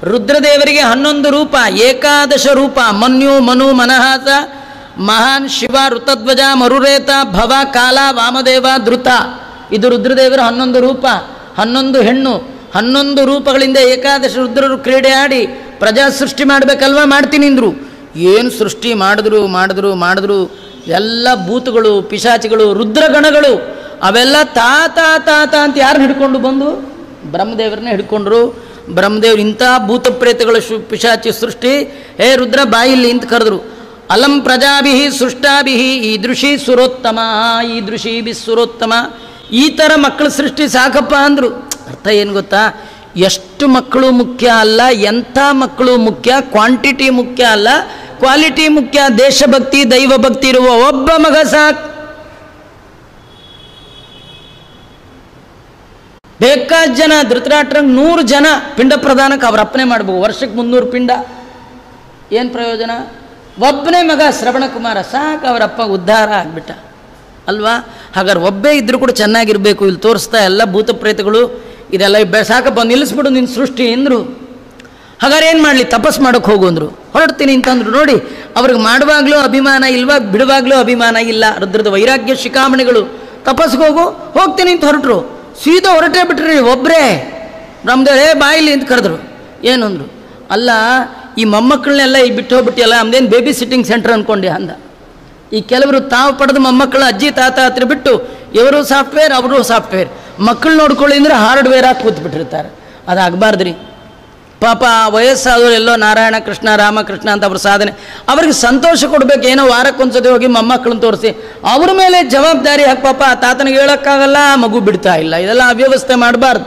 ರುದ್ರದೇವರಿಗೆ 11 ರೂಪ, ಏಕಾದಶ ರೂಪ. ಮನ್ಯು, ಮನು, ಮನಹಾಸ, ಮಹಾನ್, ಶಿವ, ಋತಧ್ವಜ, ಮರುರೇತ, ಭವ, ಕಾಲ, ವಾಮದೇವ, ಧೃತ. ಇದು ರುದ್ರದೇವರ 11 ರೂಪ, 11 ಹೆಣ್ಣು. 11 ರೂಪಗಳಿಂದ ಏಕಾದಶ ರುದ್ರರು ಕ್ರೀಡೆ ಆಡಿ ಪ್ರಜಾ ಸೃಷ್ಟಿ ಮಾಡಬೇಕಲ್ವ, ಮಾಡ್ತೀನಿ ಅಂದರು. ಏನು ಸೃಷ್ಟಿ ಮಾಡಿದ್ರು ಎಲ್ಲ ಭೂತಗಳು, ಪಿಶಾಚಿಗಳು, ರುದ್ರಗಣಗಳು ಅವೆಲ್ಲ ತಾತ ಅಂತ ಯಾರನ್ನ ಹಿಡ್ಕೊಂಡು ಬಂದು? ಬ್ರಹ್ಮದೇವರನ್ನೇ ಹಿಡ್ಕೊಂಡ್ರು. ಬ್ರಹ್ಮದೇವರು ಇಂಥ ಭೂತ ಪ್ರೇತಗಳ ಪಿಶಾಚಿ ಸೃಷ್ಟಿ, ಹೇ ರುದ್ರ ಬಾಯಿಲ್ಲಿ ಅಂತ ಕರೆದ್ರು. ಅಲಂ ಪ್ರಜಾಭಿಹಿ ಸೃಷ್ಟಾಭಿಹಿ ಈದೃಶಿ ಸುರೋತ್ತಮ, ಈದೃಶಿ ಸುರೋತ್ತಮ. ಈ ಥರ ಮಕ್ಕಳ ಸೃಷ್ಟಿ ಸಾಕಪ್ಪ ಅಂದರು. ಅರ್ಥ ಏನು ಗೊತ್ತಾ? ಎಷ್ಟು ಮಕ್ಕಳು ಮುಖ್ಯ ಅಲ್ಲ, ಎಂಥ ಮಕ್ಕಳು ಮುಖ್ಯ, ಕ್ವಾಂಟಿಟಿ ಮುಖ್ಯ ಅಲ್ಲ, ಕ್ವಾಲಿಟಿ ಮುಖ್ಯ. ದೇಶಭಕ್ತಿ, ದೈವಭಕ್ತಿ ಇರುವ ಒಬ್ಬ ಮಗ ಸಾಕು. ಬೇಕಾದ ಜನ, ಧೃತರಾಷ್ಟ್ರಂಗೆ 100 ಜನ ಪಿಂಡ ಪ್ರದಾನಕ್ಕೆ ಅವ್ರ ಅಪ್ಪನೇ ಮಾಡ್ಬೋದು. ವರ್ಷಕ್ಕೆ 300 ಪಿಂಡ. ಏನು ಪ್ರಯೋಜನ? ಒಬ್ಬನೇ ಮಗ ಶ್ರವಣಕುಮಾರ ಸಾಕು, ಅವರಪ್ಪ ಉದ್ಧಾರ ಆಗಿಬಿಟ್ಟ ಅಲ್ವಾ? ಹಾಗಾದ್ರೆ ಒಬ್ಬೇ ಇದ್ರೂ ಕೂಡ ಚೆನ್ನಾಗಿರಬೇಕು. ಇಲ್ಲಿ ತೋರಿಸ್ತಾ ಎಲ್ಲ ಭೂತ ಪ್ರೇತಗಳು ಇದೆಲ್ಲ ಸಾಕಪ್ಪ, ನಿಲ್ಲಿಸ್ಬಿಡು ನಿನ್ನ ಸೃಷ್ಟಿ ಎಂದರು. ಹಾಗಾದ್ರೆ ಏನು ಮಾಡಲಿ? ತಪಸ್ ಮಾಡೋಕ್ಕೆ ಹೋಗು ಅಂದರು. ಹೊರಡ್ತೀನಿ ಅಂತಂದ್ರು. ನೋಡಿ, ಅವ್ರಿಗೆ ಮಾಡುವಾಗಲೂ ಅಭಿಮಾನ ಇಲ್ವಾ, ಬಿಡುವಾಗಲೂ ಅಭಿಮಾನ ಇಲ್ಲ. ರುದ್ರದ ವೈರಾಗ್ಯ ಶಿಖಾಮಣಿಗಳು. ತಪಸ್ಗೆ ಹೋಗ್ತೀನಿ ಅಂತ ಹೊರಟರು. ಸೀದಾ ಹೊರಟೇ ಬಿಟ್ರಿ ಒಬ್ಬರೇ. ಬ್ರಹ್ಮದೇವ್ ಬಾಯಿಲಿ ಅಂತ ಕರೆದ್ರು. ಏನು ಅಂದರು? ಅಲ್ಲ, ಈ ಮೊಮ್ಮಕ್ಕಳನ್ನೆಲ್ಲ ಇಲ್ಲಿ ಬಿಟ್ಟು ಹೋಗ್ಬಿಟ್ಟಿಯಲ್ಲ, ನಮ್ದೇನು ಬೇಬಿ ಸಿಟ್ಟಿಂಗ್ ಸೆಂಟರ್ ಅಂದ್ಕೊಂಡೆ ಅಂದ. ಈ ಕೆಲವರು ತಾವು ಪಡೆದ ಮೊಮ್ಮಕ್ಕಳ ಅಜ್ಜಿ ತಾತ ಹತ್ರ ಬಿಟ್ಟು ಇವರು ಸಾಫ್ಟ್ವೇರ್ ಅವರು ಸಾಫ್ಟ್ವೇರ್, ಮಕ್ಕಳು ನೋಡ್ಕೊಳ್ಳಿ ಅಂದರೆ ಹಾರ್ಡ್ವೇರ್ ಆಗಿ ಕೂತ್ಬಿಟ್ಟಿರ್ತಾರೆ. ಅದಾಗಬಾರ್ದ್ರಿ. ಪಾಪ ವಯಸ್ಸಾದವರು ಎಲ್ಲೋ ನಾರಾಯಣ ಕೃಷ್ಣ ರಾಮಕೃಷ್ಣ ಅಂತ ಅವ್ರ ಸಾಧನೆ, ಅವ್ರಿಗೆ ಸಂತೋಷ ಕೊಡಬೇಕು. ಏನೋ ವಾರಕ್ಕೊಂದ್ಸತಿ ಹೋಗಿ ಮೊಮ್ಮಕ್ಕಳನ್ನ ತೋರಿಸಿ ಅವ್ರ ಮೇಲೆ ಜವಾಬ್ದಾರಿ ಹಾಕಿ. ಪಾಪ ಆ ತಾತನಿಗೆ ಹೇಳೋಕ್ಕಾಗಲ್ಲ, ಮಗು ಬಿಡ್ತಾ ಇಲ್ಲ. ಇದೆಲ್ಲ ಅವ್ಯವಸ್ಥೆ ಮಾಡಬಾರ್ದು.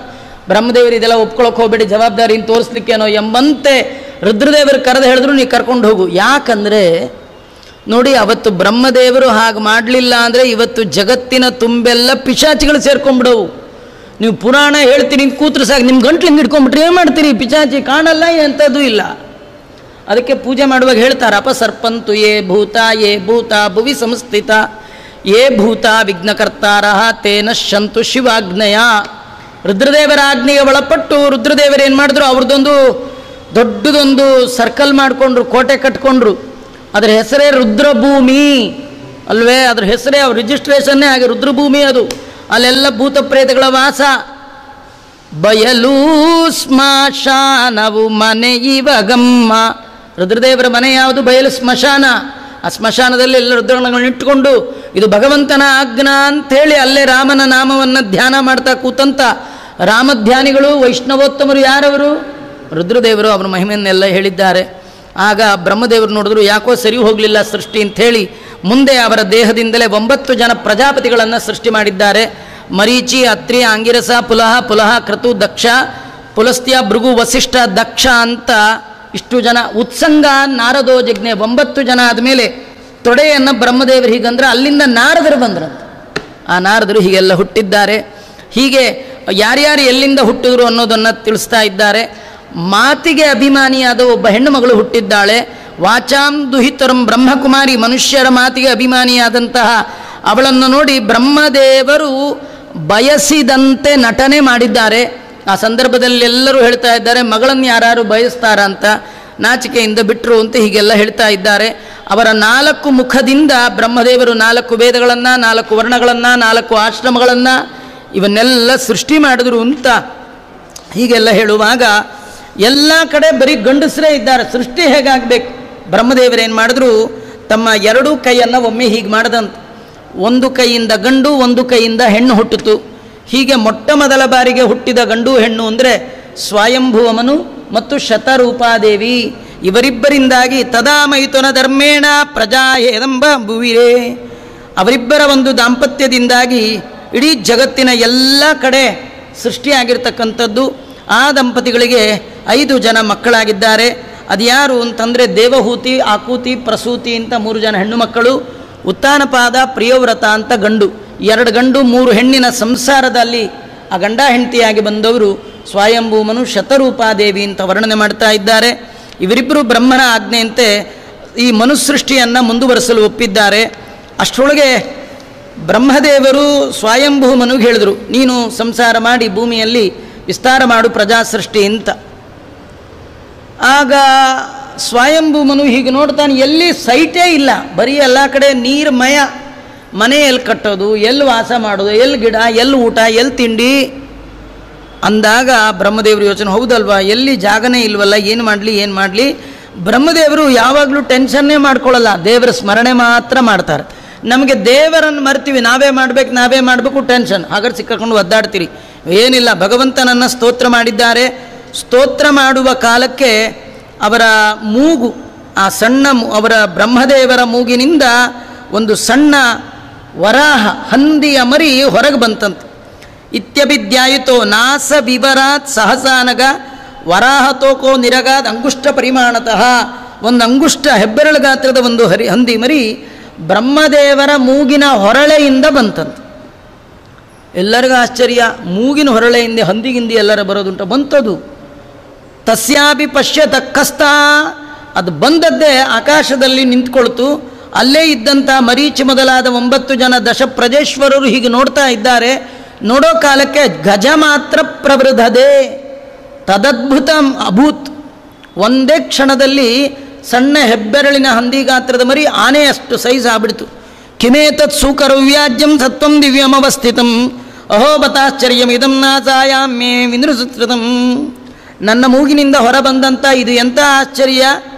ಬ್ರಹ್ಮದೇವರು ಇದೆಲ್ಲ ಒಪ್ಕೊಳಕ್ಕೆ ಹೋಗ್ಬೇಡಿ, ಜವಾಬ್ದಾರಿನ ತೋರಿಸ್ಲಿಕ್ಕೇನೋ ಎಂಬಂತೆ ರುದ್ರದೇವರು ಕರೆದು ಹೇಳಿದ್ರು, ನೀ ಕರ್ಕೊಂಡು ಹೋಗು. ಯಾಕಂದರೆ ನೋಡಿ, ಅವತ್ತು ಬ್ರಹ್ಮದೇವರು ಹಾಗೆ ಮಾಡಲಿಲ್ಲ ಅಂದರೆ ಇವತ್ತು ಜಗತ್ತಿನ ತುಂಬೆಲ್ಲ ಪಿಶಾಚಿಗಳು ಸೇರ್ಕೊಂಡ್ಬಿಡವು. ನೀವು ಪುರಾಣ ಹೇಳ್ತೀರಿ ಕೂತ್ರು ಸಾಕು, ನಿಮ್ಮ ಗಂಟ್ಲಿಂಗೆ ಹಿಡ್ಕೊಂಡ್ಬಿಟ್ರೆ ಏನು ಮಾಡ್ತೀರಿ? ಪಿಶಾಚಿ ಕಾಣಲ್ಲ, ಎಂಥದ್ದು ಇಲ್ಲ. ಅದಕ್ಕೆ ಪೂಜೆ ಮಾಡುವಾಗ ಹೇಳ್ತಾರೆ, ಅಪಸರ್ಪಂತು ಯೇ ಭೂತ ಭುವಿ ಸಂಸ್ಥಿತ ಯೇ ಭೂತ ವಿಘ್ನಕರ್ತಾರ ತೇನ ಶಂತು ಶಿವಾಗ್ನಯ. ರುದ್ರದೇವರ ಆಜ್ಞೆಗೆ ಒಳಪಟ್ಟು ರುದ್ರದೇವರು ಏನು ಮಾಡಿದ್ರು? ಅವ್ರದ್ದೊಂದು ದೊಡ್ಡದೊಂದು ಸರ್ಕಲ್ ಮಾಡಿಕೊಂಡ್ರು, ಕೋಟೆ ಕಟ್ಕೊಂಡ್ರು. ಅದರ ಹೆಸರೇ ರುದ್ರಭೂಮಿ ಅಲ್ವೇ? ಅದ್ರ ಹೆಸರೇ ಅವ್ರ ರಿಜಿಸ್ಟ್ರೇಷನ್ನೇ ಹಾಗೆ ರುದ್ರಭೂಮಿ. ಅದು ಅಲ್ಲೆಲ್ಲ ಭೂತ ಪ್ರೇತಗಳ ವಾಸ. ಬಯಲು ಸ್ಮಶಾನವು ಮನೆ ಇವಗಮ್ಮ. ರುದ್ರದೇವರ ಮನೆ ಯಾವುದು? ಬಯಲು ಸ್ಮಶಾನ. ಆ ಸ್ಮಶಾನದಲ್ಲಿ ಎಲ್ಲ ರುದ್ರಗಣಗಳನ್ನ ಇಟ್ಟುಕೊಂಡು ಇದು ಭಗವಂತನ ಆಜ್ಞಾ ಅಂಥೇಳಿ ಅಲ್ಲೇ ರಾಮನ ನಾಮವನ್ನು ಧ್ಯಾನ ಮಾಡ್ತಾ ಕೂತಂತ ರಾಮಧ್ಯಾನಿಗಳು ವೈಷ್ಣವೋತ್ತಮರು ಯಾರವರು? ರುದ್ರದೇವರು. ಅವರ ಮಹಿಮೆಯನ್ನೆಲ್ಲ ಹೇಳಿದ್ದಾರೆ. ಆಗ ಬ್ರಹ್ಮದೇವರು ನೋಡಿದ್ರು, ಯಾಕೋ ಸರಿ ಹೋಗಲಿಲ್ಲ ಸೃಷ್ಟಿ ಅಂಥೇಳಿ ಮುಂದೆ ಅವರ ದೇಹದಿಂದಲೇ 9 ಜನ ಪ್ರಜಾಪತಿಗಳನ್ನು ಸೃಷ್ಟಿ ಮಾಡಿದ್ದಾರೆ. ಮರೀಚಿ, ಅತ್ರಿ, ಆಂಗಿರಸ, ಪುಲಹ, ಕ್ರತು, ದಕ್ಷ, ಪುಲಸ್ತ್ಯ, ಭೃಗು, ವಸಿಷ್ಠ, ದಕ್ಷ ಅಂತ ಇಷ್ಟು ಜನ. ಉತ್ಸಂಗ, ನಾರದೋ ಜಜ್ಞೆ 9 ಜನ ಆದಮೇಲೆ ತೊಡೆಯನ್ನು ಬ್ರಹ್ಮದೇವರು ಹೀಗಂದ್ರೆ ಅಲ್ಲಿಂದ ನಾರದರು ಬಂದ್ರಂತ. ಆ ನಾರದರು ಹೀಗೆಲ್ಲ ಹುಟ್ಟಿದ್ದಾರೆ. ಹೀಗೆ ಯಾರ್ಯಾರು ಎಲ್ಲಿಂದ ಹುಟ್ಟಿದ್ರು ಅನ್ನೋದನ್ನು ತಿಳಿಸ್ತಾ ಇದ್ದಾರೆ. ಮಾತಿಗೆ ಅಭಿಮಾನಿಯಾದ ಒಬ್ಬ ಹೆಣ್ಣು ಮಗಳು ಹುಟ್ಟಿದ್ದಾಳೆ. ವಾಚಾಂ ದುಹಿತರಂ ಬ್ರಹ್ಮಕುಮಾರಿ, ಮನುಷ್ಯರ ಮಾತಿಗೆ ಅಭಿಮಾನಿಯಾದಂತಹ ಅವಳನ್ನು ನೋಡಿ ಬ್ರಹ್ಮದೇವರು ಬಯಸಿದಂತೆ ನಟನೆ ಮಾಡಿದ್ದಾರೆ. ಆ ಸಂದರ್ಭದಲ್ಲಿ ಎಲ್ಲರೂ ಹೇಳ್ತಾ ಇದ್ದಾರೆ, ಮಗಳನ್ನು ಯಾರು ಬಯಸ್ತಾರ ಅಂತ, ನಾಚಿಕೆಯಿಂದ ಬಿಟ್ಟರು ಅಂತ ಹೀಗೆಲ್ಲ ಹೇಳ್ತಾ ಇದ್ದಾರೆ. ಅವರ 4 ಮುಖದಿಂದ ಬ್ರಹ್ಮದೇವರು 4 ವೇದಗಳನ್ನು, 4 ವರ್ಣಗಳನ್ನು, 4 ಆಶ್ರಮಗಳನ್ನು ಇವನ್ನೆಲ್ಲ ಸೃಷ್ಟಿ ಮಾಡಿದ್ರು ಅಂತ ಹೀಗೆಲ್ಲ ಹೇಳುವಾಗ ಎಲ್ಲ ಕಡೆ ಬರೀ ಗಂಡಸರೇ ಇದ್ದಾರೆ. ಸೃಷ್ಟಿ ಹೇಗಾಗಬೇಕು? ಬ್ರಹ್ಮದೇವರೇನು ಮಾಡಿದ್ರು? ತಮ್ಮ 2 ಕೈಯನ್ನು ಒಮ್ಮೆ ಹೀಗೆ ಮಾಡಿದಂತ. ಒಂದು ಕೈಯಿಂದ ಗಂಡು, ಒಂದು ಕೈಯಿಂದ ಹೆಣ್ಣು ಹುಟ್ಟಿತು. ಹೀಗೆ ಮೊಟ್ಟ ಮೊದಲ ಬಾರಿಗೆ ಹುಟ್ಟಿದ ಗಂಡು ಹೆಣ್ಣು ಅಂದರೆ ಸ್ವಯಂಭುವಮನು ಮತ್ತು ಶತರೂಪಾದೇವಿ. ಇವರಿಬ್ಬರಿಂದಾಗಿ ತದಾ ಮೈಥುನ ಧರ್ಮೇಣ ಪ್ರಜಾ ಏದಂಬ ಭುವಿರೇ. ಅವರಿಬ್ಬರ ಒಂದು ದಾಂಪತ್ಯದಿಂದಾಗಿ ಇಡೀ ಜಗತ್ತಿನ ಎಲ್ಲ ಕಡೆ ಸೃಷ್ಟಿಯಾಗಿರ್ತಕ್ಕಂಥದ್ದು. ಆ ದಂಪತಿಗಳಿಗೆ 5 ಜನ ಮಕ್ಕಳಾಗಿದ್ದಾರೆ. ಅದು ಯಾರು ಅಂತಂದರೆ ದೇವಹೂತಿ, ಆಕೂತಿ, ಪ್ರಸೂತಿ ಅಂತ 3 ಜನ ಹೆಣ್ಣು ಮಕ್ಕಳು. ಉತ್ತಾನಪಾದ, ಪ್ರಿಯವ್ರತ ಅಂತ ಗಂಡು. 2 ಗಂಡು 3 ಹೆಣ್ಣಿನ ಸಂಸಾರದಲ್ಲಿ ಆ ಗಂಡ ಹೆಂಡತಿಯಾಗಿ ಬಂದವರು ಸ್ವಯಂಭೂಮನು, ಶತರೂಪಾದೇವಿ ಅಂತ ವರ್ಣನೆ ಮಾಡ್ತಾ ಇದ್ದಾರೆ. ಇವರಿಬ್ಬರು ಬ್ರಹ್ಮನ ಆಜ್ಞೆಯಂತೆ ಈ ಮನುಸೃಷ್ಟಿಯನ್ನು ಮುಂದುವರಿಸಲು ಒಪ್ಪಿದ್ದಾರೆ. ಅಷ್ಟರೊಳಗೆ ಬ್ರಹ್ಮದೇವರು ಸ್ವಯಂಭೂಮನಿಗೆ ಹೇಳಿದರು, ನೀನು ಸಂಸಾರ ಮಾಡಿ ಭೂಮಿಯಲ್ಲಿ ವಿಸ್ತಾರ ಮಾಡು ಪ್ರಜಾಸೃಷ್ಟಿ ಅಂತ. ಆಗ ಸ್ವಯಂಭೂಮನು ಹೀಗೆ ನೋಡ್ತಾನೆ, ಎಲ್ಲಿ ಸೈಟೇ ಇಲ್ಲ, ಬರೀ ಎಲ್ಲ ಕಡೆ ನೀರ್ಮಯ, ಮನೆ ಎಲ್ಲಿ ಕಟ್ಟೋದು, ಎಲ್ಲಿ ವಾಸ ಮಾಡೋದು, ಎಲ್ಲಿ ಗಿಡ, ಎಲ್ಲಿ ಊಟ, ಎಲ್ಲಿ ತಿಂಡಿ ಅಂದಾಗ ಬ್ರಹ್ಮದೇವರು ಯೋಚನೆ, ಹೌದಲ್ವಾ, ಎಲ್ಲಿ ಜಾಗನೇ ಇಲ್ವಲ್ಲ, ಏನು ಮಾಡಲಿ. ಬ್ರಹ್ಮದೇವರು ಯಾವಾಗಲೂ ಟೆನ್ಷನ್ನೇ ಮಾಡ್ಕೊಳ್ಳಲ್ಲ, ದೇವರ ಸ್ಮರಣೆ ಮಾತ್ರ ಮಾಡ್ತಾರೆ. ನಮಗೆ ದೇವರನ್ನು ಮರ್ತೀವಿ, ನಾವೇ ಮಾಡಬೇಕು ಟೆನ್ಷನ್, ಹಾಗಾದ್ರೆ ಸಿಕ್ಕಾಕೊಂಡು ಒದ್ದಾಡ್ತೀರಿ. ಏನಿಲ್ಲ, ಭಗವಂತನನ್ನು ಸ್ತೋತ್ರ ಮಾಡಿದ್ದಾರೆ. ಸ್ತೋತ್ರ ಮಾಡುವ ಕಾಲಕ್ಕೆ ಅವರ ಮೂಗು, ಆ ಸಣ್ಣ ಅವರ ಬ್ರಹ್ಮದೇವರ ಮೂಗಿನಿಂದ ಒಂದು ಸಣ್ಣ ವರಾಹ ಹಂದಿಯ ಮರಿ ಹೊರಗೆ ಬಂತಂತೆ. ಇತ್ಯಭಿಧ್ಯಾಯಿತೋ ನಾಸ ವಿವರಾತ್ ಸಹಸಾನಗ ವರಾಹತೋಕೋ ನಿರಗಾದ್ ಅಂಗುಷ್ಟ ಪರಿಮಾಣತಃ. ಒಂದು ಅಂಗುಷ್ಟ ಹೆಬ್ಬೆರಳ ಗಾತ್ರದ ಒಂದು ಹಂದಿ ಮರಿ ಬ್ರಹ್ಮದೇವರ ಮೂಗಿನ ಹೊರಳೆಯಿಂದ ಬಂತಂತೆ. ಎಲ್ಲರಿಗೂ ಆಶ್ಚರ್ಯ, ಮೂಗಿನ ಹೊರಳೆಯಿಂದ ಹಂದಿಗಿಂದಿ ಎಲ್ಲರ ಬರೋದುಂಟ, ಬಂತದು. ತಸ್ಯಾಪಿ ಪಶ್ಯ ತಕ್ಕಸ್ತ, ಅದು ಬಂದದ್ದೇ ಆಕಾಶದಲ್ಲಿ ನಿಂತ್ಕೊಳ್ತು. ಅಲ್ಲೇ ಇದ್ದಂಥ ಮರೀಚಿ ಮೊದಲಾದ 9 ಜನ ದಶಪ್ರಜೇಶ್ವರರು ಹೀಗೆ ನೋಡ್ತಾ ಇದ್ದಾರೆ. ನೋಡೋ ಕಾಲಕ್ಕೆ ಗಜ ಮಾತ್ರ ಪ್ರವೃದ್ಧದೆ ತದದ್ಭುತ ಅಭೂತ್. ಒಂದೇ ಕ್ಷಣದಲ್ಲಿ ಸಣ್ಣ ಹೆಬ್ಬೆರಳಿನ ಹಂದಿ ಗಾತ್ರದ ಮರಿ ಆನೆಯಷ್ಟು ಸೈಜ್ ಆಗ್ಬಿಡ್ತು. ಕಿಮೇತತ್ ಸೂಕರವ್ಯಾಜ್ಯಂ ಸತ್ವಂ ದಿವ್ಯಮವಸ್ಥಿತಂ ಅಹೋಬತಾಶ್ಚರ್ಯಂ ಇದಂ ನಾಸಾಯಾಮ್ಯೇ ವಿನೃಸುತಂ. ನನ್ನ ಮೂಗಿನಿಂದ ಹೊರಬಂದಂಥ ಇದು ಎಂಥ ಆಶ್ಚರ್ಯ,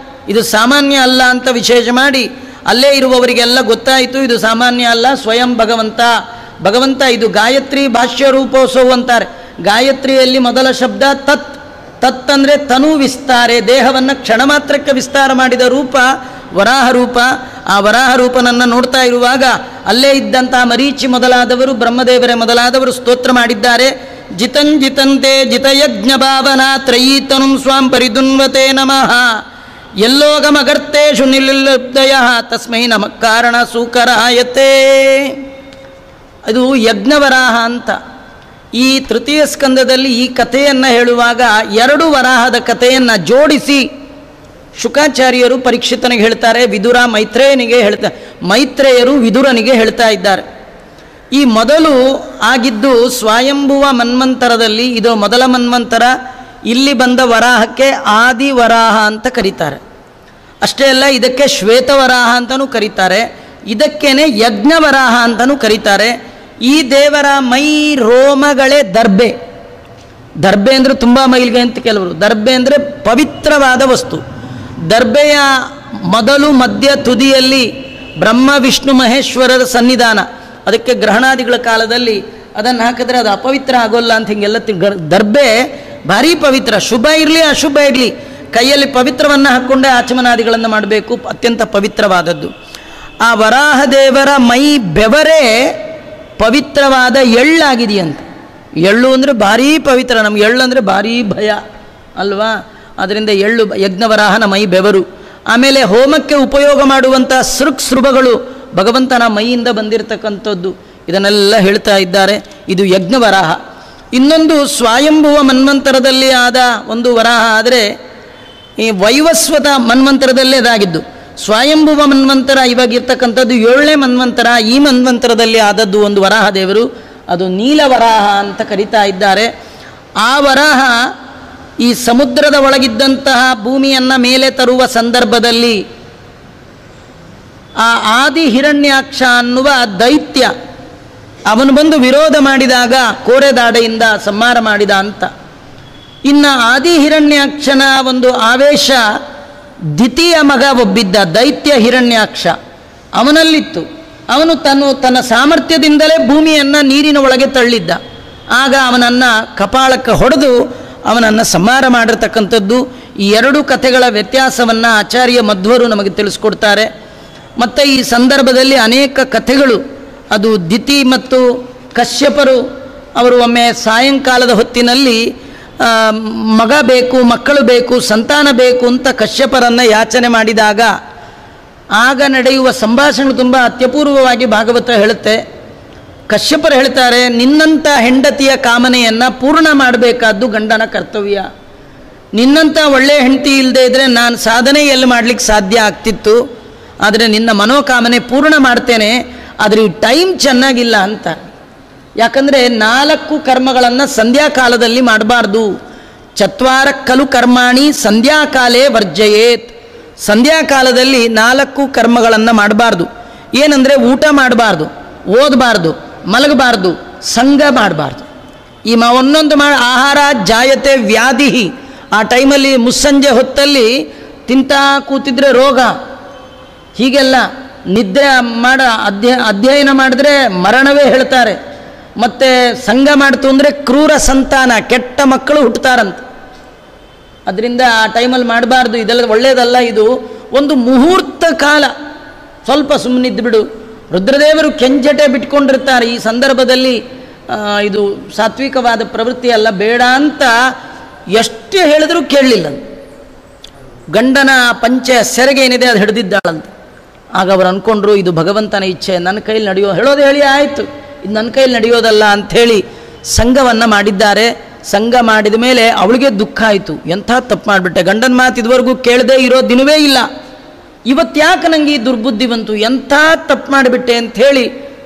ಇದು ಸಾಮಾನ್ಯ ಅಲ್ಲ ಅಂತ ವಿಶೇಷ ಮಾಡಿ ಅಲ್ಲೇ ಇರುವವರಿಗೆಲ್ಲ ಗೊತ್ತಾಯಿತು, ಇದು ಸಾಮಾನ್ಯ ಅಲ್ಲ, ಸ್ವಯಂ ಭಗವಂತ. ಇದು ಗಾಯತ್ರಿ ಭಾಷ್ಯ ರೂಪೋತ್ಸವ ಅಂತಾರೆ. ಗಾಯತ್ರಿಯಲ್ಲಿ ಮೊದಲ ಶಬ್ದ ತತ್. ತತ್ ಅಂದರೆ ತನು ವಿಸ್ತಾರೆ, ದೇಹವನ್ನು ಕ್ಷಣ ಮಾತ್ರಕ್ಕೆ ವಿಸ್ತಾರ ಮಾಡಿದ ರೂಪ ವರಾಹ ರೂಪ. ಆ ವರಾಹ ರೂಪನನ್ನು ನೋಡ್ತಾ ಇರುವಾಗ ಅಲ್ಲೇ ಇದ್ದಂಥ ಮರೀಚಿ ಮೊದಲಾದವರು, ಬ್ರಹ್ಮದೇವರೇ ಮೊದಲಾದವರು ಸ್ತೋತ್ರ ಮಾಡಿದ್ದಾರೆ. ಜಿತಂತೆ ಜಿತಯಜ್ಞ ಭಾವನಾ ತ್ರಯೀತನು ಸ್ವಾಂ ಪರಿದುನ್ವತೆ ನಮಃ ಎಲ್ಲೋಗಮಗರ್ತೇಷು ನಿಲ್ಲುದಯ ತಸ್ಮೈ ನಮ ಕಾರಣ ಸೂಕರಾಯತೆ. ಇದು ಯಜ್ಞವರಾಹ ಅಂತ. ಈ ತೃತೀಯ ಸ್ಕಂದದಲ್ಲಿ ಈ ಕಥೆಯನ್ನು ಹೇಳುವಾಗ 2 ವರಾಹದ ಕಥೆಯನ್ನು ಜೋಡಿಸಿ ಶುಕಾಚಾರ್ಯರು ಪರೀಕ್ಷಿತನಿಗೆ ಹೇಳ್ತಾರೆ, ವಿದುರ ಮೈತ್ರೇಯನಿಗೆ ಹೇಳ್ತಾರೆ, ಮೈತ್ರೇಯರು ವಿದುರನಿಗೆ ಹೇಳ್ತಾ ಇದ್ದಾರೆ. ಈ ಮೊದಲು ಆಗಿದ್ದು ಸ್ವಯಂಭುವ ಮನ್ವಂತರದಲ್ಲಿ, ಇದು ಮೊದಲ ಮನ್ವಂತರ. ಇಲ್ಲಿ ಬಂದ ವರಾಹಕ್ಕೆ ಆದಿವರಾಹ ಅಂತ ಕರೀತಾರೆ. ಅಷ್ಟೇ ಅಲ್ಲ, ಇದಕ್ಕೆ ಶ್ವೇತವರಾಹ ಅಂತಲೂ ಕರೀತಾರೆ, ಇದಕ್ಕೇನೆ ಯಜ್ಞವರಾಹ ಅಂತಲೂ ಕರೀತಾರೆ. ಈ ದೇವರ ಮೈ ರೋಮಗಳೇ ದರ್ಬೆ. ದರ್ಬೆ ಅಂದರೆ ತುಂಬ ಮೈಲಿಗೆ ಅಂತ ಕೆಲವರು. ದರ್ಬೆ ಅಂದರೆ ಪವಿತ್ರವಾದ ವಸ್ತು. ದರ್ಬೆಯ ಮೊದಲು ಮಧ್ಯ ತುದಿಯಲ್ಲಿ ಬ್ರಹ್ಮ ವಿಷ್ಣು ಮಹೇಶ್ವರರ ಸನ್ನಿಧಾನ. ಅದಕ್ಕೆ ಗ್ರಹಣಾದಿಗಳ ಕಾಲದಲ್ಲಿ ಅದನ್ನು ಹಾಕಿದ್ರೆ ಅದು ಅಪವಿತ್ರ ಆಗೋಲ್ಲ ಅಂತ ಹಿಂಗೆಲ್ಲ ದರ್ಬೆ ಭಾರಿ ಪವಿತ್ರ. ಶುಭ ಇರಲಿ ಅಶುಭ ಇರಲಿ, ಕೈಯಲ್ಲಿ ಪವಿತ್ರವನ್ನು ಹಾಕ್ಕೊಂಡೇ ಆಚಮನಾದಿಗಳನ್ನು ಮಾಡಬೇಕು, ಅತ್ಯಂತ ಪವಿತ್ರವಾದದ್ದು. ಆ ವರಾಹದೇವರ ಮೈ ಬೆವರೇ ಪವಿತ್ರವಾದ ಎಳ್ಳಾಗಿದೆಯಂತ. ಎಳ್ಳು ಅಂದರೆ ಭಾರೀ ಪವಿತ್ರ. ನಮ್ಗೆ ಎಳ್ಳು ಅಂದರೆ ಭಾರೀ ಭಯ ಅಲ್ವಾ, ಅದರಿಂದ ಎಳ್ಳು ಯಜ್ಞವರಾಹನ ಮೈ ಬೆವರು. ಆಮೇಲೆ ಹೋಮಕ್ಕೆ ಉಪಯೋಗ ಮಾಡುವಂಥ ಸೃಕ್ಸೃಭಗಳು ಭಗವಂತನ ಮೈಯಿಂದ ಬಂದಿರತಕ್ಕಂಥದ್ದು. ಇದನ್ನೆಲ್ಲ ಹೇಳ್ತಾ ಇದ್ದಾರೆ. ಇದು ಯಜ್ಞವರಾಹ. ಇನ್ನೊಂದು ಸ್ವಯಂಭುವ ಮನ್ವಂತರದಲ್ಲಿ ಆದ ಒಂದು ವರಾಹ ಆದರೆ ಈ ವೈವಸ್ವತ ಮನ್ವಂತರದಲ್ಲೇ ಅದಾಗಿದ್ದು. ಸ್ವಯಂಭುವ ಮನ್ವಂತರ ಇವಾಗಿರ್ತಕ್ಕಂಥದ್ದು 7ನೇ ಮನ್ವಂತರ. ಈ ಮನ್ವಂತರದಲ್ಲಿ ಆದದ್ದು ಒಂದು ವರಾಹ ದೇವರು, ಅದು ನೀಲವರಾಹ ಅಂತ ಕರೀತಾ ಇದ್ದಾರೆ. ಆ ವರಾಹ ಈ ಸಮುದ್ರದ ಒಳಗಿದ್ದಂತಹ ಭೂಮಿಯನ್ನು ಮೇಲೆ ತರುವ ಸಂದರ್ಭದಲ್ಲಿ ಆ ಆದಿ ಹಿರಣ್ಯಾಕ್ಷ ಅನ್ನುವ ದೈತ್ಯ ಅವನು ಬಂದು ವಿರೋಧ ಮಾಡಿದಾಗ ಕೋರೆದಾಡೆಯಿಂದ ಸಂಹಾರ ಮಾಡಿದ ಅಂತ. ಇನ್ನು ಆದಿ ಹಿರಣ್ಯಾಕ್ಷನ ಒಂದು ಆವೇಶ ದ್ವಿತೀಯ ಮಗ ಒಬ್ಬಿದ್ದ ದೈತ್ಯ ಹಿರಣ್ಯಾಕ್ಷ ಅವನಲ್ಲಿತ್ತು. ಅವನು ತನ್ನ ಸಾಮರ್ಥ್ಯದಿಂದಲೇ ಭೂಮಿಯನ್ನು ನೀರಿನ ಒಳಗೆ ತಳ್ಳಿದ್ದ. ಆಗ ಅವನನ್ನು ಕಪಾಳಕ್ಕೆ ಹೊಡೆದು ಅವನನ್ನು ಸಂಹಾರ ಮಾಡಿರ್ತಕ್ಕಂಥದ್ದು. ಈ 2 ಕಥೆಗಳ ವ್ಯತ್ಯಾಸವನ್ನು ಆಚಾರ್ಯ ಮಧ್ವರು ನಮಗೆ ತಿಳಿಸ್ಕೊಡ್ತಾರೆ. ಮತ್ತು ಈ ಸಂದರ್ಭದಲ್ಲಿ ಅನೇಕ ಕಥೆಗಳು, ಅದು ದಿತಿ ಮತ್ತು ಕಶ್ಯಪರು ಅವರು ಒಮ್ಮೆ ಸಾಯಂಕಾಲದ ಹೊತ್ತಿನಲ್ಲಿ ಮಗ ಬೇಕು, ಮಕ್ಕಳು ಬೇಕು, ಸಂತಾನ ಬೇಕು ಅಂತ ಕಶ್ಯಪರನ್ನು ಯಾಚನೆ ಮಾಡಿದಾಗ ಆಗ ನಡೆಯುವ ಸಂಭಾಷಣೆ ತುಂಬ ಅತ್ಯಪೂರ್ವವಾಗಿ ಭಾಗವತ ಹೇಳುತ್ತೆ. ಕಶ್ಯಪರು ಹೇಳ್ತಾರೆ, ನಿನ್ನಂಥ ಹೆಂಡತಿಯ ಕಾಮನೆಯನ್ನು ಪೂರ್ಣ ಮಾಡಬೇಕಾದ್ದು ಗಂಡನ ಕರ್ತವ್ಯ. ನಿನ್ನಂಥ ಒಳ್ಳೆಯ ಹೆಂಡತಿ ಇಲ್ಲದೆ ಇದ್ದರೆ ನಾನು ಸಾಧನೆ ಎಲ್ಲಿ ಮಾಡಲಿಕ್ಕೆ ಸಾಧ್ಯ ಆಗ್ತಿತ್ತು. ಆದರೆ ನಿನ್ನ ಮನೋಕಾಮನೆ ಪೂರ್ಣ ಮಾಡ್ತೇನೆ, ಆದರೆ ಈ ಟೈಮ್ ಚೆನ್ನಾಗಿಲ್ಲ ಅಂತ. ಯಾಕಂದರೆ 4 ಕರ್ಮಗಳನ್ನು ಸಂಧ್ಯಾಕಾಲದಲ್ಲಿ ಮಾಡಬಾರ್ದು. ಚತ್ವಾರ ಖಲು ಕರ್ಮಾಣಿ ಸಂಧ್ಯಾಕಾಲೇ ವರ್ಜಯೇತ್. ಸಂಧ್ಯಾಕಾಲದಲ್ಲಿ 4 ಕರ್ಮಗಳನ್ನು ಮಾಡಬಾರ್ದು. ಏನಂದರೆ ಊಟ ಮಾಡಬಾರ್ದು, ಓದಬಾರ್ದು, ಮಲಗಬಾರ್ದು, ಸಂಘ ಮಾಡಬಾರ್ದು. ಈ ಒಂದೊಂದು ಆಹಾರ ಜಾಯತೆ ವ್ಯಾಧಿ. ಆ ಟೈಮಲ್ಲಿ ಮುಸ್ಸಂಜೆ ಹೊತ್ತಲ್ಲಿ ತಿಂತಾ ಕೂತಿದ್ರೆ ರೋಗ, ಹೀಗೆಲ್ಲ ನಿದ್ರೆ ಅಧ್ಯಯನ ಮಾಡಿದ್ರೆ ಮರಣವೇ ಹೇಳ್ತಾರೆ. ಮತ್ತು ಸಂಘ ಮಾಡ್ತು ಅಂದರೆ ಕ್ರೂರ ಸಂತಾನ, ಕೆಟ್ಟ ಮಕ್ಕಳು ಹುಟ್ಟುತ್ತಾರಂತ. ಅದರಿಂದ ಆ ಟೈಮಲ್ಲಿ ಮಾಡಬಾರ್ದು. ಇದೆಲ್ಲ ಒಳ್ಳೆಯದಲ್ಲ. ಇದು ಒಂದು ಮುಹೂರ್ತ ಕಾಲ, ಸ್ವಲ್ಪ ಸುಮ್ಮನಿದ್ದು ಬಿಡು. ರುದ್ರದೇವರು ಕೆಂಚಟೆ ಬಿಟ್ಕೊಂಡಿರ್ತಾರೆ. ಈ ಸಂದರ್ಭದಲ್ಲಿ ಇದು ಸಾತ್ವಿಕವಾದ ಪ್ರವೃತ್ತಿ ಅಲ್ಲ, ಬೇಡ ಅಂತ ಎಷ್ಟು ಹೇಳಿದ್ರೂ ಕೇಳಲಿಲ್ಲ. ಗಂಡನ ಪಂಚೆ ಸೆರಗೆ ಏನಿದೆ ಅದು ಹಿಡಿದಿದ್ದಾಳಂತ. ಆಗ ಅವರು ಅಂದ್ಕೊಂಡ್ರು ಇದು ಭಗವಂತನ ಇಚ್ಛೆ, ನನ್ನ ಕೈಲಿ ಹೇಳೋದು ಹೇಳಿ ಆಯಿತು, ಇದು ನನ್ನ ಕೈಲಿ ನಡೆಯೋದಲ್ಲ ಅಂಥೇಳಿ ಸಂಘವನ್ನು ಮಾಡಿದ್ದಾರೆ. ಸಂಘ ಮಾಡಿದ ಮೇಲೆ ಅವಳಿಗೆ ದುಃಖ ಆಯಿತು. ಎಂಥ ತಪ್ಪು ಮಾಡಿಬಿಟ್ಟೆ, ಗಂಡನ ಮಾತು ಇದುವರೆಗೂ ಕೇಳದೆ ಇರೋ ದಿನವೇ ಇಲ್ಲ, ಇವತ್ತ್ಯಾಕೆ ನನಗೆ ಈ ದುರ್ಬುದ್ಧಿ ಬಂತು, ಎಂಥ ತಪ್ಪು ಮಾಡಿಬಿಟ್ಟೆ ಅಂಥೇಳಿ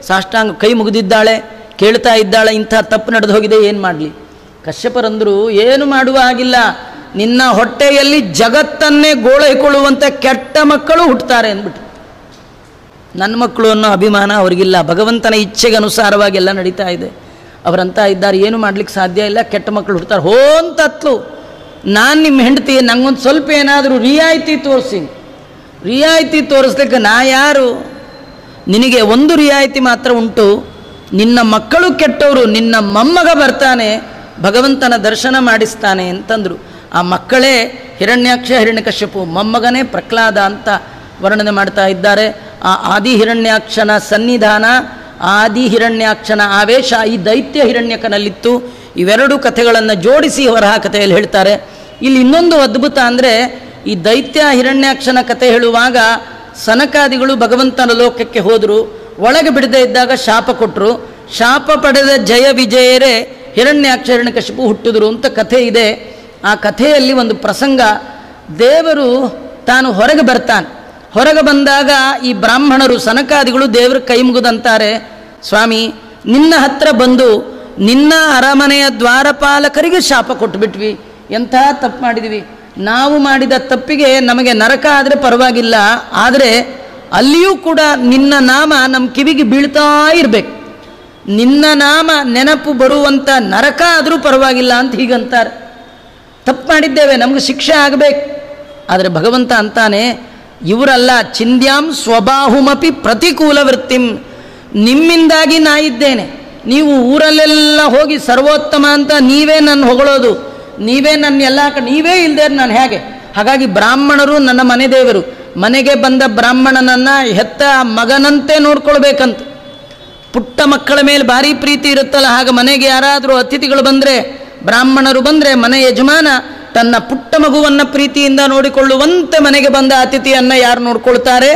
ಸಾಷ್ಟಾಂಗ ಕೈ ಮುಗಿದಿದ್ದಾಳೆ, ಕೇಳ್ತಾ ಇದ್ದಾಳೆ. ಇಂಥ ತಪ್ಪು ನಡೆದು ಹೋಗಿದೆ, ಏನು ಮಾಡಲಿ? ಕಶ್ಯಪರಂದರು ಏನು ಮಾಡುವ ಹಾಗಿಲ್ಲ, ನಿನ್ನ ಹೊಟ್ಟೆಯಲ್ಲಿ ಜಗತ್ತನ್ನೇ ಗೋಳೈಕೊಳ್ಳುವಂಥ ಕೆಟ್ಟ ಮಕ್ಕಳು ಹುಟ್ಟುತ್ತಾರೆ ಅಂದ್ಬಿಟ್ಟು. ನನ್ನ ಮಕ್ಕಳು ಅನ್ನೋ ಅಭಿಮಾನ ಅವ್ರಿಗಿಲ್ಲ, ಭಗವಂತನ ಇಚ್ಛೆಗೆ ಅನುಸಾರವಾಗಿ ಎಲ್ಲ ನಡೀತಾ ಇದೆ. ಅವರಂತ ಇದ್ದಾರೆ, ಏನು ಮಾಡ್ಲಿಕ್ಕೆ ಸಾಧ್ಯ ಇಲ್ಲ, ಕೆಟ್ಟ ಮಕ್ಕಳು ಹುಡ್ತಾರೆ. ಹೋ ಅಂತ ಹತ್ಲು, ನಾನು ನಿಮ್ಮ ಹೆಂಡತಿ, ನಂಗೊಂದು ಸ್ವಲ್ಪ ಏನಾದರೂ ರಿಯಾಯಿತಿ ತೋರಿಸ್ಲಿಕ್ಕೆ ನಾ ಯಾರು? ನಿನಗೆ ಒಂದು ರಿಯಾಯಿತಿ ಮಾತ್ರ ಉಂಟು, ನಿನ್ನ ಮಕ್ಕಳು ಕೆಟ್ಟವರು, ನಿನ್ನ ಮೊಮ್ಮಗ ಬರ್ತಾನೆ, ಭಗವಂತನ ದರ್ಶನ ಮಾಡಿಸ್ತಾನೆ ಅಂತಂದರು. ಆ ಮಕ್ಕಳೇ ಹಿರಣ್ಯಾಕ್ಷ ಹಿರಣ್ಯಕಶ್ಯಪು, ಮೊಮ್ಮಗನೇ ಪ್ರಹ್ಲಾದ ಅಂತ ವರ್ಣನೆ ಮಾಡ್ತಾ ಇದ್ದಾರೆ. ಆ ಆದಿ ಹಿರಣ್ಯಾಕ್ಷನ ಸನ್ನಿಧಾನ, ಆದಿ ಹಿರಣ್ಯಾಕ್ಷನ ಆವೇಶ ಈ ದೈತ್ಯ ಹಿರಣ್ಯಕನಲ್ಲಿತ್ತು. ಇವೆರಡು ಕಥೆಗಳನ್ನು ಜೋಡಿಸಿ ವರಹ ಕಥೆಯಲ್ಲಿ ಹೇಳ್ತಾರೆ. ಇಲ್ಲಿ ಇನ್ನೊಂದು ಅದ್ಭುತ ಅಂದರೆ, ಈ ದೈತ್ಯ ಹಿರಣ್ಯಾಕ್ಷನ ಕಥೆ ಹೇಳುವಾಗ ಸನಕಾದಿಗಳು ಭಗವಂತನ ಲೋಕಕ್ಕೆ ಹೋದರು, ಒಳಗೆ ಬಿಡದೇ ಇದ್ದಾಗ ಶಾಪ ಕೊಟ್ಟರು. ಶಾಪ ಪಡೆದ ಜಯ ವಿಜಯರೇ ಹಿರಣ್ಯಾಕ್ಷ ಹಿರಣ್ಯಕಶಿಪು ಹುಟ್ಟಿದ್ರು ಅಂತ ಕಥೆ ಇದೆ. ಆ ಕಥೆಯಲ್ಲಿ ಒಂದು ಪ್ರಸಂಗ, ದೇವರು ತಾನು ಹೊರಗೆ ಬರ್ತಾನೆ. ಹೊರಗೆ ಬಂದಾಗ ಈ ಬ್ರಾಹ್ಮಣರು ಸನಕಾದಿಗಳು ದೇವರ ಕೈ ಮುಗಿದಂತಾರೆ, ಸ್ವಾಮಿ ನಿನ್ನ ಹತ್ರ ಬಂದು ನಿನ್ನ ಅರಮನೆಯ ದ್ವಾರಪಾಲಕರಿಗೆ ಶಾಪ ಕೊಟ್ಟುಬಿಟ್ವಿ, ಎಂಥ ತಪ್ಪು ಮಾಡಿದ್ವಿ. ನಾವು ಮಾಡಿದ ತಪ್ಪಿಗೆ ನಮಗೆ ನರಕ ಆದರೆ ಪರವಾಗಿಲ್ಲ, ಆದರೆ ಅಲ್ಲಿಯೂ ಕೂಡ ನಿನ್ನ ನಾಮ ನಮ್ಮ ಕಿವಿಗೆ ಬೀಳ್ತಾ ಇರಬೇಕು, ನಿನ್ನ ನಾಮ ನೆನಪು ಬರುವಂಥ ನರಕ ಆದರೂ ಪರವಾಗಿಲ್ಲ ಅಂತ ಹೀಗಂತಾರೆ. ತಪ್ಪು ಮಾಡಿದ್ದೇವೆ, ನಮಗೆ ಶಿಕ್ಷೆ ಆಗಬೇಕು. ಆದರೆ ಭಗವಂತ ಅಂತಾನೆ, ಇವರಲ್ಲ, ಚಿಂದ್ಯಾಂ ಸ್ವಬಾಹುಮಪಿ ಪ್ರತಿಕೂಲ ವೃತ್ತಿಂ, ನಿಮ್ಮಿಂದಾಗಿ ನಾ ಇದ್ದೇನೆ. ನೀವು ಊರಲ್ಲೆಲ್ಲ ಹೋಗಿ ಸರ್ವೋತ್ತಮ ಅಂತ ನೀವೇ ನನ್ನ ಹೊಗಳೋದು, ನೀವೇ ನನ್ನ ಎಲ್ಲ ನೀವೇ ಇಲ್ಲದೆ ನಾನು ಹೇಗೆ? ಹಾಗಾಗಿ ಬ್ರಾಹ್ಮಣರು ನನ್ನ ಮನೆ ದೇವರು. ಮನೆಗೆ ಬಂದ ಬ್ರಾಹ್ಮಣನನ್ನು ಹೆತ್ತ ಮಗನಂತೆ ನೋಡ್ಕೊಳ್ಬೇಕಂತ. ಪುಟ್ಟ ಮಕ್ಕಳ ಮೇಲೆ ಭಾರಿ ಪ್ರೀತಿ ಇರುತ್ತಲ್ಲ, ಹಾಗೆ ಮನೆಗೆ ಯಾರಾದರೂ ಅತಿಥಿಗಳು ಬಂದರೆ, ಬ್ರಾಹ್ಮಣರು ಬಂದರೆ, ಮನೆ ಯಜಮಾನ ತನ್ನ ಪುಟ್ಟ ಮಗುವನ್ನು ಪ್ರೀತಿಯಿಂದ ನೋಡಿಕೊಳ್ಳುವಂತೆ ಮನೆಗೆ ಬಂದ ಅತಿಥಿಯನ್ನು ಯಾರು ನೋಡ್ಕೊಳ್ತಾರೆ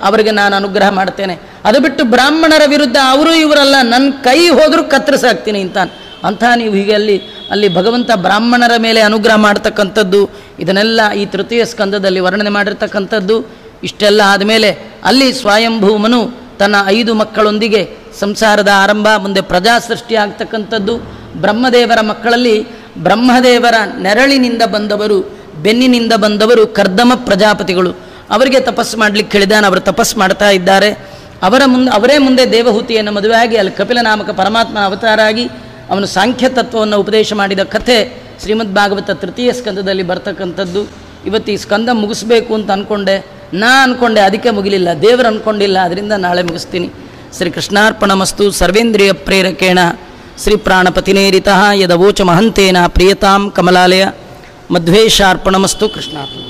ಅವರಿಗೆ ನಾನು ಅನುಗ್ರಹ ಮಾಡ್ತೇನೆ. ಅದು ಬಿಟ್ಟು ಬ್ರಾಹ್ಮಣರ ವಿರುದ್ಧ ಅವರು ಇವರಲ್ಲ, ನನ್ನ ಕೈ ಹೋದರೂ ಕತ್ತರಿಸಾಕ್ತೀನಿ ಅಂಥ ನೀವು ಹೀಗೆ ಅಲ್ಲಿ ಭಗವಂತ ಬ್ರಾಹ್ಮಣರ ಮೇಲೆ ಅನುಗ್ರಹ ಮಾಡ್ತಕ್ಕಂಥದ್ದು, ಇದನ್ನೆಲ್ಲ ಈ ತೃತೀಯ ಸ್ಕಂದದಲ್ಲಿ ವರ್ಣನೆ ಮಾಡಿರ್ತಕ್ಕಂಥದ್ದು. ಇಷ್ಟೆಲ್ಲ ಆದಮೇಲೆ ಅಲ್ಲಿ ಸ್ವಯಂಭೂಮನು ತನ್ನ 5 ಮಕ್ಕಳೊಂದಿಗೆ ಸಂಸಾರದ ಆರಂಭ, ಮುಂದೆ ಪ್ರಜಾ ಸೃಷ್ಟಿ ಆಗ್ತಕ್ಕಂಥದ್ದು. ಬ್ರಹ್ಮದೇವರ ಮಕ್ಕಳಲ್ಲಿ ಬ್ರಹ್ಮದೇವರ ನೆರಳಿನಿಂದ ಬಂದವರು, ಬೆನ್ನಿನಿಂದ ಬಂದವರು ಕರ್ದಮ ಪ್ರಜಾಪತಿಗಳು. ಅವರಿಗೆ ತಪಸ್ಸು ಮಾಡಲಿಕ್ಕೆ ಹೇಳಿದಾನೆ, ಅವರು ತಪಸ್ಸು ಮಾಡ್ತಾ ಇದ್ದಾರೆ. ಅವರೇ ಮುಂದೆ ದೇವಹೂತಿಯನ್ನು ಮದುವೆಯಾಗಿ ಅಲ್ಲಿ ಕಪಿಲ ನಾಮಕ ಪರಮಾತ್ಮನ ಅವತಾರ ಆಗಿ ಅವನು ಸಾಂಖ್ಯ ತತ್ವವನ್ನು ಉಪದೇಶ ಮಾಡಿದ ಕಥೆ ಶ್ರೀಮದ್ ಭಾಗವತ ತೃತೀಯ ಸ್ಕಂದದಲ್ಲಿ ಬರ್ತಕ್ಕಂಥದ್ದು. ಇವತ್ತು ಈ ಸ್ಕಂದ ಮುಗಿಸ್ಬೇಕು ಅಂತ ಅಂದ್ಕೊಂಡೆ, ಅದಕ್ಕೆ ಮುಗಿಲಿಲ್ಲ, ದೇವರು ಅಂದ್ಕೊಂಡಿಲ್ಲ, ಅದರಿಂದ ನಾಳೆ ಮುಗಿಸ್ತೀನಿ. ಶ್ರೀ ಕೃಷ್ಣಾರ್ಪಣಮಸ್ತು. ಸರ್ವೇಂದ್ರಿಯ ಪ್ರೇರಕೇಣ ಶ್ರೀ ಪ್ರಾಣಪತಿನೇರಿತಃ ಯದವೋಚ ಮಹಂತೇನ ಪ್ರಿಯತಾಂ ಕಮಲಾಲಯ. ಮಧ್ವೇಶಾರ್ಪಣಮಸ್ತು. ಕೃಷ್ಣಾರ್ಪಣ.